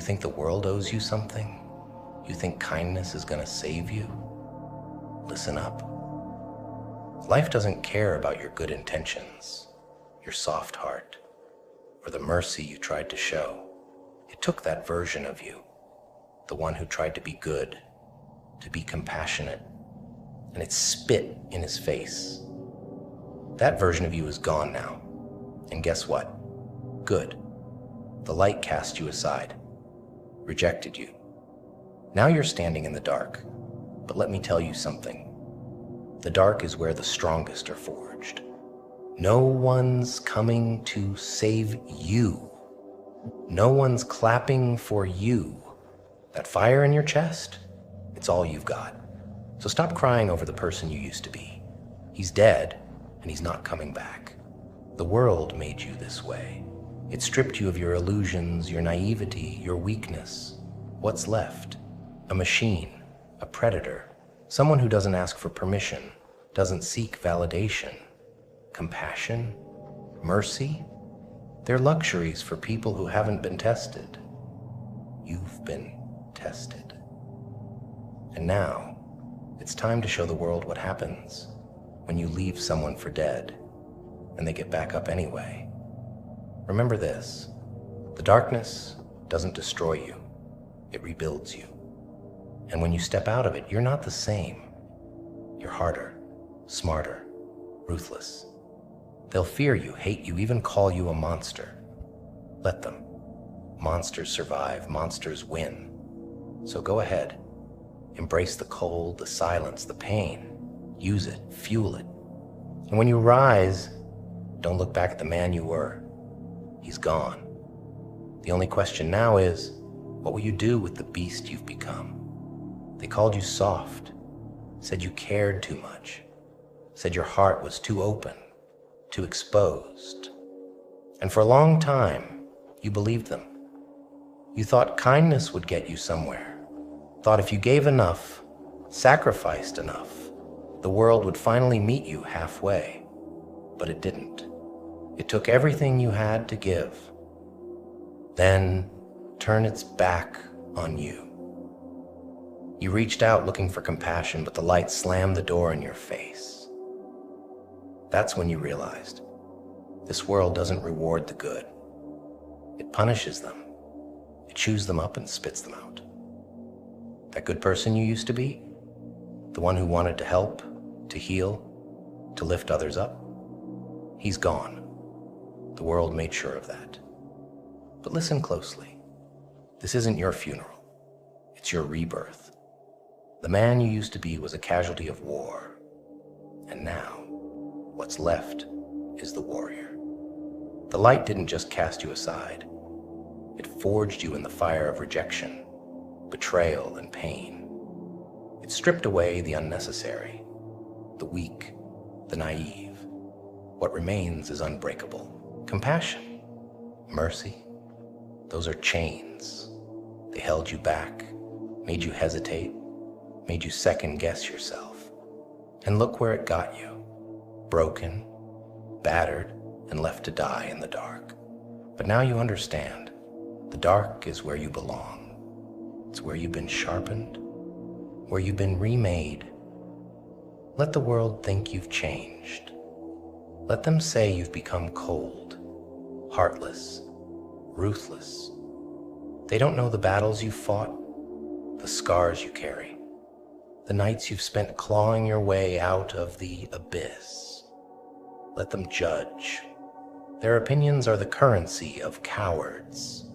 think the world owes you something? You think kindness is gonna save you? Listen up. Life doesn't care about your good intentions, your soft heart, or the mercy you tried to show. It took that version of you, the one who tried to be good, to be compassionate, and it spit in his face. That version of you is gone now. And guess what? Good. The light cast you aside, rejected you. Now you're standing in the dark. But let me tell you something. The dark is where the strongest are forged. No one's coming to save you. No one's clapping for you. That fire in your chest, it's all you've got. So stop crying over the person you used to be. He's dead, and he's not coming back. The world made you this way. It stripped you of your illusions, your naivety, your weakness. What's left? A machine, a predator, someone who doesn't ask for permission, doesn't seek validation. Compassion, mercy, they're luxuries for people who haven't been tested. You've been tested. And now, it's time to show the world what happens when you leave someone for dead and they get back up anyway. Remember this, the darkness doesn't destroy you, it rebuilds you. And when you step out of it, you're not the same. You're harder, smarter, ruthless. They'll fear you, hate you, even call you a monster. Let them. Monsters survive, monsters win. So go ahead. Embrace the cold, the silence, the pain. Use it, fuel it. And when you rise, don't look back at the man you were. He's gone. The only question now is, what will you do with the beast you've become? They called you soft, said you cared too much, said your heart was too open, too exposed. And for a long time, you believed them. You thought kindness would get you somewhere. Thought if you gave enough, sacrificed enough, the world would finally meet you halfway. But it didn't. It took everything you had to give, then turn its back on you. You reached out looking for compassion, but the light slammed the door in your face. That's when you realized this world doesn't reward the good. It punishes them. It chews them up and spits them out. That good person you used to be, the one who wanted to help, to heal, to lift others up, he's gone. The world made sure of that. But listen closely. This isn't your funeral. It's your rebirth. The man you used to be was a casualty of war. And now, what's left is the warrior. The light didn't just cast you aside. It forged you in the fire of rejection, betrayal, and pain. It stripped away the unnecessary, the weak, the naive. What remains is unbreakable. Compassion, mercy, those are chains. They held you back, made you hesitate, made you second-guess yourself. And look where it got you. Broken, battered, and left to die in the dark. But now you understand. The dark is where you belong. It's where you've been sharpened, where you've been remade. Let the world think you've changed. Let them say you've become cold, heartless, ruthless. They don't know the battles you've fought, the scars you carry, the nights you've spent clawing your way out of the abyss. Let them judge. Their opinions are the currency of cowards.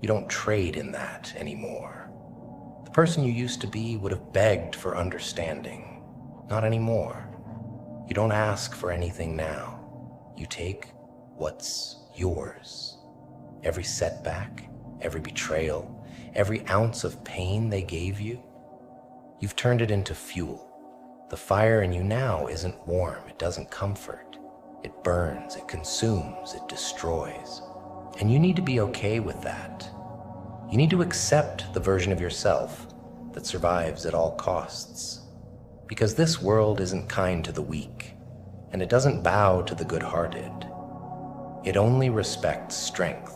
You don't trade in that anymore. The person you used to be would have begged for understanding. Not anymore. You don't ask for anything now. You take what's yours. Every setback, every betrayal, every ounce of pain they gave you, you've turned it into fuel. The fire in you now isn't warm, it doesn't comfort. It burns, it consumes, it destroys. And you need to be okay with that. You need to accept the version of yourself that survives at all costs. Because this world isn't kind to the weak, and it doesn't bow to the good-hearted. It only respects strength,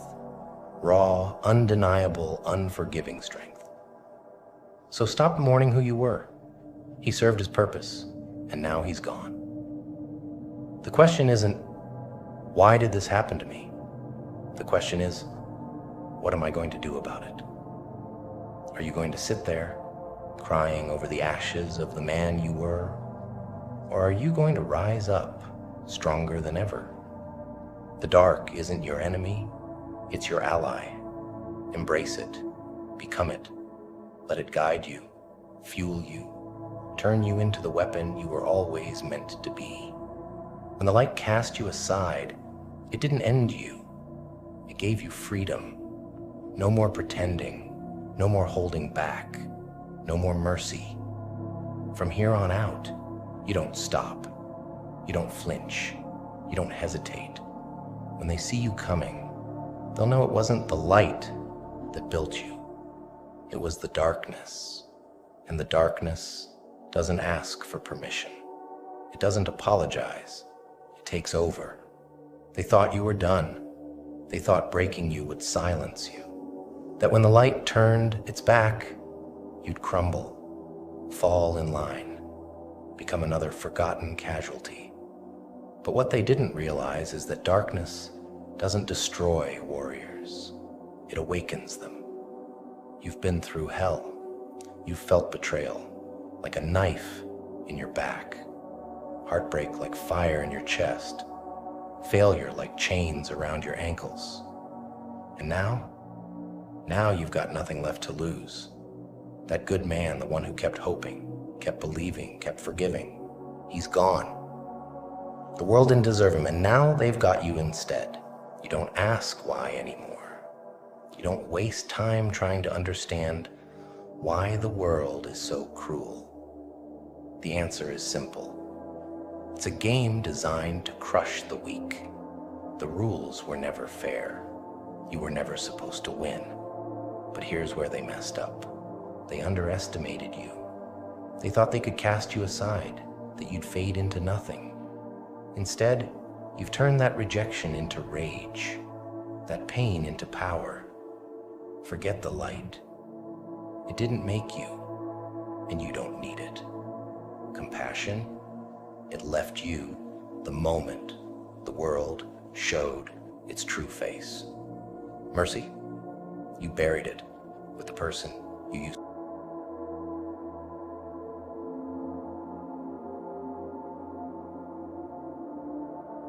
Raw, undeniable, unforgiving strength. So stop mourning who you were. He served his purpose, and now he's gone. The question isn't, why did this happen to me? The question is, what am I going to do about it? Are you going to sit there, crying over the ashes of the man you were? Or are you going to rise up, stronger than ever? The dark isn't your enemy, it's your ally. Embrace it, become it, let it guide you, fuel you, turn you into the weapon you were always meant to be. When the light cast you aside, it didn't end you. It gave you freedom. No more pretending, no more holding back, no more mercy. From here on out, you don't stop. You don't flinch. You don't hesitate. When they see you coming, they'll know it wasn't the light that built you. It was the darkness. And the darkness doesn't ask for permission. It doesn't apologize. It takes over. They thought you were done. They thought breaking you would silence you. That when the light turned its back, you'd crumble, fall in line, become another forgotten casualty. But what they didn't realize is that darkness doesn't destroy warriors. It awakens them. You've been through hell. You've felt betrayal, like a knife in your back, heartbreak like fire in your chest, failure like chains around your ankles. And now you've got nothing left to lose. That good man, the one who kept hoping, kept believing, kept forgiving, he's gone. The world didn't deserve him, and now they've got you instead. You don't ask why anymore. You don't waste time trying to understand why the world is so cruel. The answer is simple. It's a game designed to crush the weak. The rules were never fair. You were never supposed to win. But here's where they messed up. They underestimated you. They thought they could cast you aside, that you'd fade into nothing. Instead, you've turned that rejection into rage, that pain into power. Forget the light. It didn't make you, and you don't need it. Compassion, it left you the moment the world showed its true face. Mercy, you buried it with the person you used.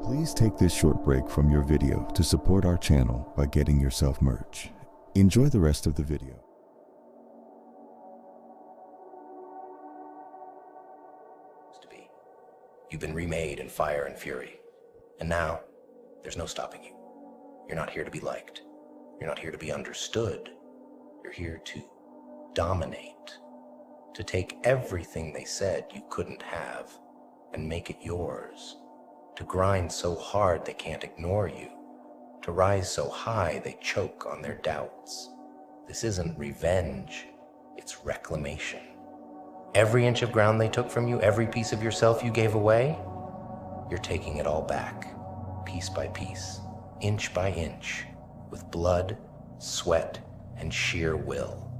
Please take this short break from your video to support our channel by getting yourself merch. Enjoy the rest of the video. You've been remade in fire and fury. And now, there's no stopping you. You're not here to be liked. You're not here to be understood. You're here to dominate. To take everything they said you couldn't have and make it yours. To grind so hard they can't ignore you. To rise so high they choke on their doubts. This isn't revenge, it's reclamation. Every inch of ground they took from you, every piece of yourself you gave away, you're taking it all back, piece by piece, inch by inch, with blood, sweat, and sheer will.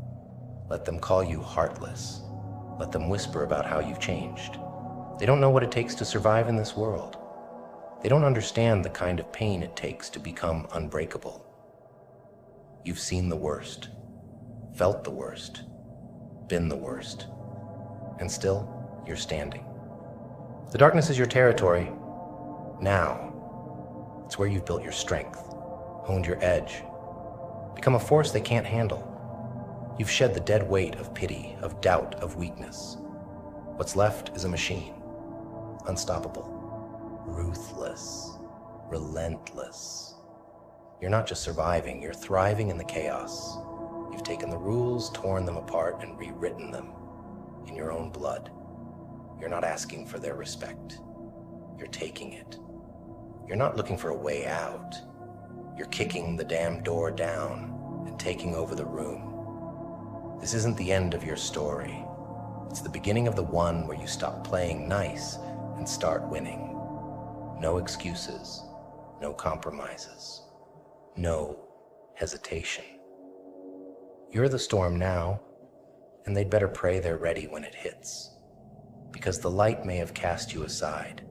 Let them call you heartless. Let them whisper about how you've changed. They don't know what it takes to survive in this world. They don't understand the kind of pain it takes to become unbreakable. You've seen the worst, felt the worst, been the worst. And still, you're standing. The darkness is your territory. Now, it's where you've built your strength, honed your edge, become a force they can't handle. You've shed the dead weight of pity, of doubt, of weakness. What's left is a machine, unstoppable, ruthless, relentless. You're not just surviving, you're thriving in the chaos. You've taken the rules, torn them apart, and rewritten them. In your own blood. You're not asking for their respect. You're taking it. You're not looking for a way out. You're kicking the damn door down and taking over the room. This isn't the end of your story. It's the beginning of the one where you stop playing nice and start winning. No excuses, no compromises, no hesitation. You're the storm now, and they'd better pray they're ready when it hits, because the light may have cast you aside,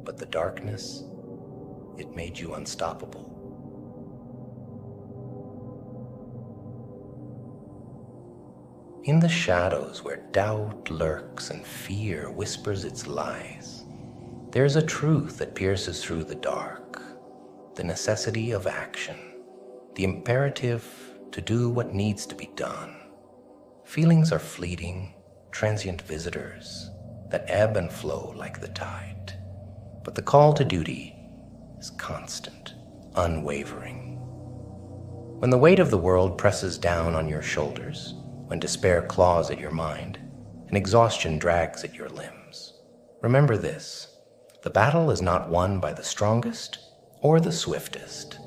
but the darkness, it made you unstoppable. In the shadows where doubt lurks and fear whispers its lies, there's a truth that pierces through the dark, the necessity of action, the imperative to do what needs to be done. Feelings are fleeting, transient visitors that ebb and flow like the tide, but the call to duty is constant, unwavering. When the weight of the world presses down on your shoulders, when despair claws at your mind and exhaustion drags at your limbs, remember this: the battle is not won by the strongest or the swiftest,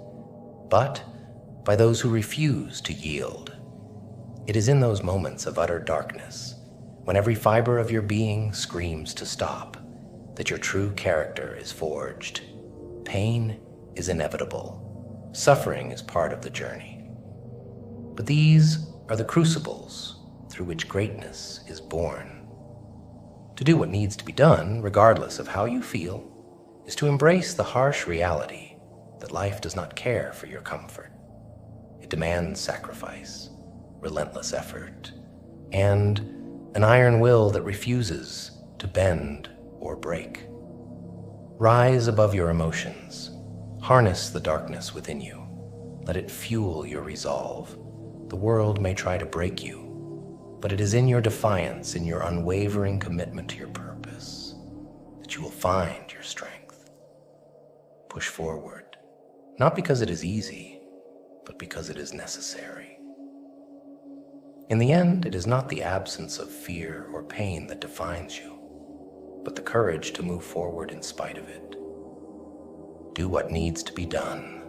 but by those who refuse to yield. It is in those moments of utter darkness, when every fiber of your being screams to stop, that your true character is forged. Pain is inevitable. Suffering is part of the journey. But these are the crucibles through which greatness is born. To do what needs to be done, regardless of how you feel, is to embrace the harsh reality that life does not care for your comfort. It demands sacrifice, relentless effort, and an iron will that refuses to bend or break. Rise above your emotions. Harness the darkness within you. Let it fuel your resolve. The world may try to break you, but it is in your defiance, in your unwavering commitment to your purpose, that you will find your strength. Push forward, not because it is easy, but because it is necessary. In the end, it is not the absence of fear or pain that defines you, but the courage to move forward in spite of it. Do what needs to be done.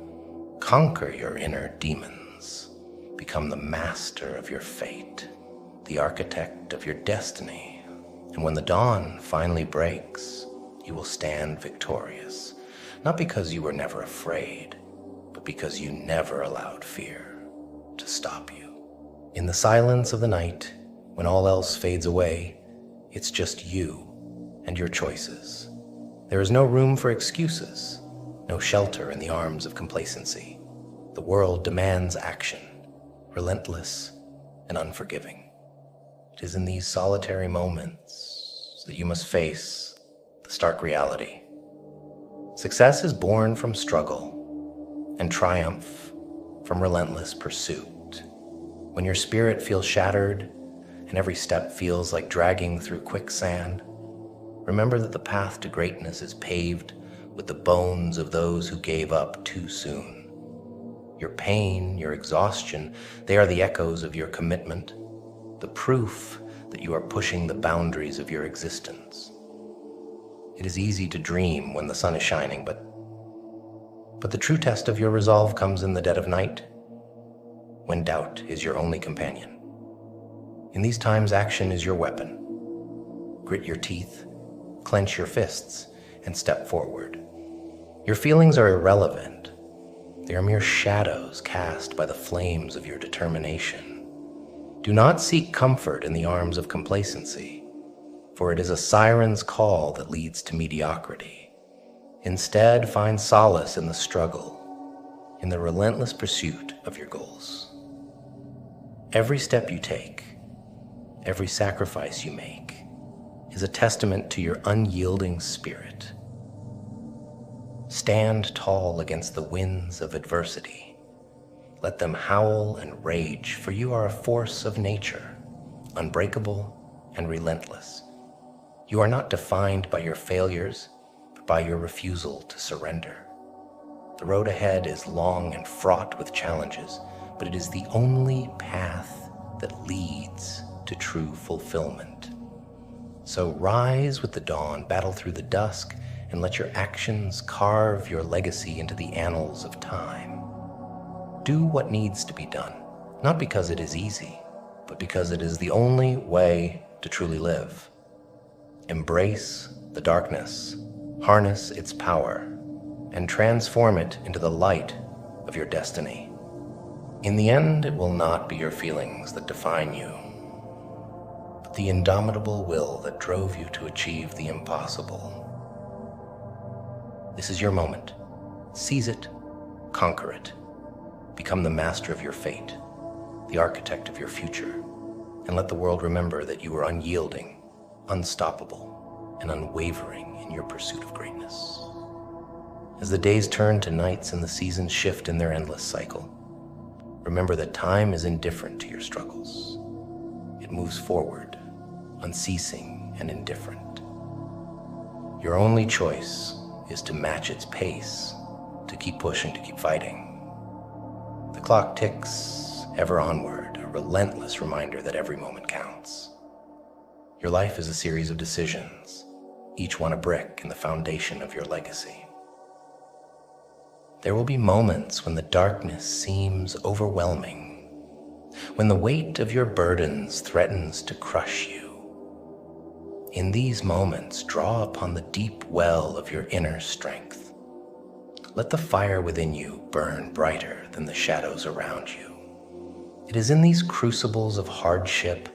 Conquer your inner demons. Become the master of your fate, the architect of your destiny. And when the dawn finally breaks, you will stand victorious, not because you were never afraid, but because you never allowed fear to stop you. In the silence of the night, when all else fades away, it's just you and your choices. There is no room for excuses, no shelter in the arms of complacency. The world demands action, relentless and unforgiving. It is in these solitary moments that you must face the stark reality. Success is born from struggle, and triumph from relentless pursuit. When your spirit feels shattered and every step feels like dragging through quicksand, remember that the path to greatness is paved with the bones of those who gave up too soon. Your pain, your exhaustion, they are the echoes of your commitment, the proof that you are pushing the boundaries of your existence. It is easy to dream when the sun is shining, but the true test of your resolve comes in the dead of night, when doubt is your only companion. In these times, action is your weapon. Grit your teeth, clench your fists, and step forward. Your feelings are irrelevant. They are mere shadows cast by the flames of your determination. Do not seek comfort in the arms of complacency, for it is a siren's call that leads to mediocrity. Instead, find solace in the struggle, in the relentless pursuit of your goals. Every step you take, every sacrifice you make, is a testament to your unyielding spirit. Stand tall against the winds of adversity. Let them howl and rage, for you are a force of nature, unbreakable and relentless. You are not defined by your failures, but by your refusal to surrender. The road ahead is long and fraught with challenges, but it is the only path that leads to true fulfillment. So rise with the dawn, battle through the dusk, and let your actions carve your legacy into the annals of time. Do what needs to be done, not because it is easy, but because it is the only way to truly live. Embrace the darkness, harness its power, and transform it into the light of your destiny. In the end, it will not be your feelings that define you, but the indomitable will that drove you to achieve the impossible. This is your moment. Seize it, conquer it, become the master of your fate, the architect of your future, and let the world remember that you are unyielding, unstoppable, and unwavering in your pursuit of greatness. As the days turn to nights and the seasons shift in their endless cycle, remember that time is indifferent to your struggles. It moves forward, unceasing and indifferent. Your only choice is to match its pace, to keep pushing, to keep fighting. The clock ticks ever onward, a relentless reminder that every moment counts. Your life is a series of decisions, each one a brick in the foundation of your legacy. There will be moments when the darkness seems overwhelming, when the weight of your burdens threatens to crush you. In these moments, draw upon the deep well of your inner strength. Let the fire within you burn brighter than the shadows around you. It is in these crucibles of hardship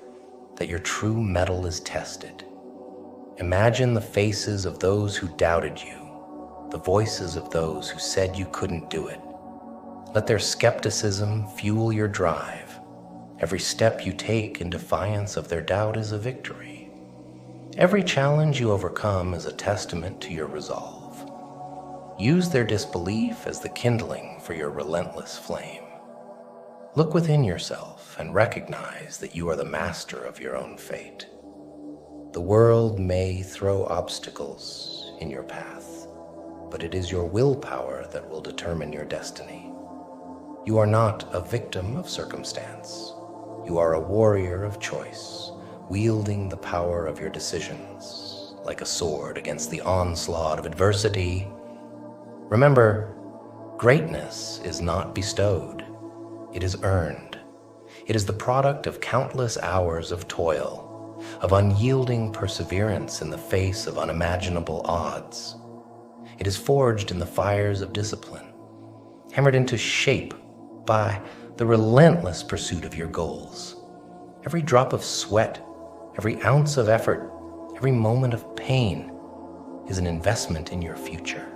that your true mettle is tested. Imagine the faces of those who doubted you, the voices of those who said you couldn't do it. Let their skepticism fuel your drive. Every step you take in defiance of their doubt is a victory. Every challenge you overcome is a testament to your resolve. Use their disbelief as the kindling for your relentless flame. Look within yourself and recognize that you are the master of your own fate. The world may throw obstacles in your path, but it is your willpower that will determine your destiny. You are not a victim of circumstance. You are a warrior of choice, wielding the power of your decisions like a sword against the onslaught of adversity. Remember, greatness is not bestowed. It is earned. It is the product of countless hours of toil, of unyielding perseverance in the face of unimaginable odds. It is forged in the fires of discipline, hammered into shape by the relentless pursuit of your goals. Every drop of sweat, every ounce of effort, every moment of pain is an investment in your future.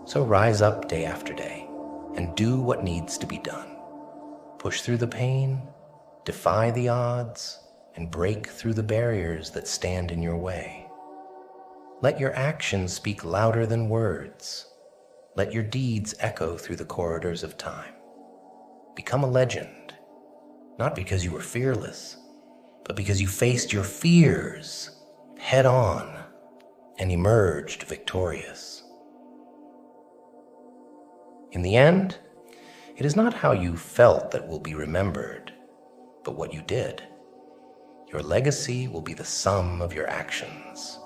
So rise up day after day and do what needs to be done. Push through the pain, defy the odds, and break through the barriers that stand in your way. Let your actions speak louder than words. Let your deeds echo through the corridors of time. Become a legend, not because you were fearless, but because you faced your fears head on and emerged victorious. In the end, it is not how you felt that will be remembered, but what you did. Your legacy will be the sum of your actions,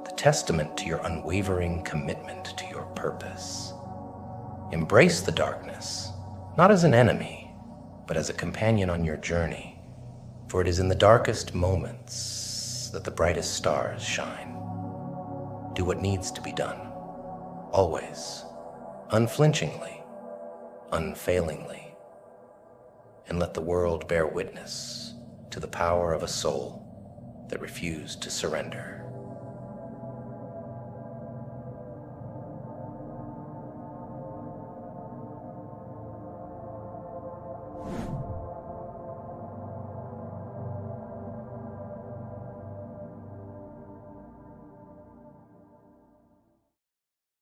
the testament to your unwavering commitment to your purpose. Embrace the darkness, not as an enemy, but as a companion on your journey, for it is in the darkest moments that the brightest stars shine. Do what needs to be done, always, unflinchingly, unfailingly, and let the world bear witness to the power of a soul that refused to surrender.